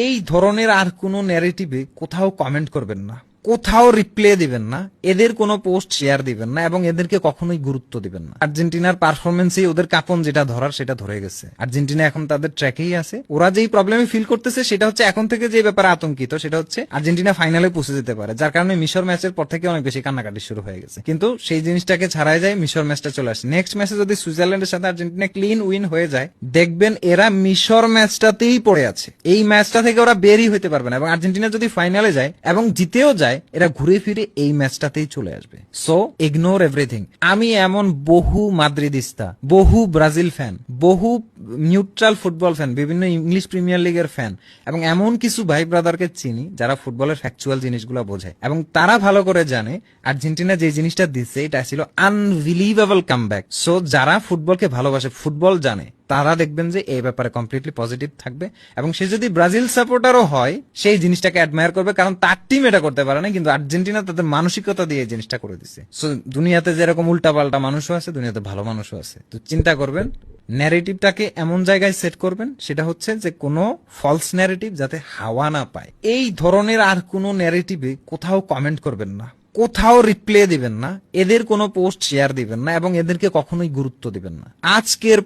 এই ধরনের আর কোনো ন্যারেটিভে কোথাও কমেন্ট করবেন না, কোথাও রিপ্লে দিবেন না, এদের কোনো পোস্ট শেয়ার দিবেন না এবং এদেরকে কখনোই গুরুত্ব দিবেন না। আর্জেন্টিনার পারফরমেন্সেই ওদের কাপন যেটা ধরার সেটা ধরে গেছে। আর্জেন্টিনা এখন তাদের ট্র্যাকেই আছে। ওরা যেই প্রবলেমে ফিল করতেছে সেটা হচ্ছে এখন থেকে যে ব্যাপারে আতঙ্কিত সেটা হচ্ছে আর্জেন্টিনা ফাইনালে পৌঁছে যেতে পারে, যার কারণে মিশর ম্যাচের পর থেকে অনেক বেশি কান্নাকাটি শুরু হয়ে গেছে। কিন্তু সেই জিনিসটাকে ছাড়াই যায়, মিশর ম্যাচটা চলে আসে। নেক্সট ম্যাচে যদি সুইজারল্যান্ডের সাথে আর্জেন্টিনা ক্লিন উইন হয়ে যায়, দেখবেন এরা মিশর ম্যাচটাতেই পড়ে আছে। এই ম্যাচটা থেকে ওরা বেরই হইতে পারবে না এবং আর্জেন্টিনা যদি ফাইনালে যায় এবং জিতেও যায়, এরা ঘুরে ফিরে এই ম্যাচটাতেই চলে আসবে। So ignore everything. আমি এমন বহু মাদ্রিদিস্তা, বহু ব্রাজিল ফ্যান, বহু নিউট্রাল ফুটবল ফ্যান, বিভিন্ন ইংলিশ প্রিমিয়ার লিগের ফ্যান এবং এমন কিছু ভাই ব্রাদারকে চিনি যারা ফুটবলের ফ্যাকচুয়াল জিনিসগুলো বোঝে এবং তারা ভালো করে জানে আর্জেন্টিনা যে জিনিসটা দিচ্ছে এটা ছিল আনবিলিভেবল কামব্যাক। সো যারা ফুটবলকে ভালোবাসে, ফুটবল জানে, তারা দেখবেন যে এই ব্যাপারে কমপ্লিটলি পজিটিভ থাকবে এবং সে যদি ব্রাজিল সাপোর্টারও হয় সেই জিনিসটাকে অ্যাডমায়ার করবে, কারণ তার টিম এটা করতে পারে না, কিন্তু আর্জেন্টিনা তাদের মানসিকতা দিয়ে এই জিনিসটা করে দিচ্ছে। সো দুনিয়াতে যেরকম উল্টাপাল্টা মানুষও আছে, দুনিয়াতে ভালো মানুষও আছে। তো চিন্তা করবেন, ন্যারেটিভটাকে এমন জায়গায় সেট করবেন সেটা হচ্ছে যে কোনো ফলস ন্যারেটিভ যাতে হাওয়া না পায়। এই ধরনের আর কোনো ন্যারেটিভে কোথাও কমেন্ট করবেন না, কোথাও রিপ্লে দিবেন না, এদের কোনো পোস্ট শেয়ার দিবেন না এবং এদেরকে কখনোই গুরুত্ব দিবেন না। আজকের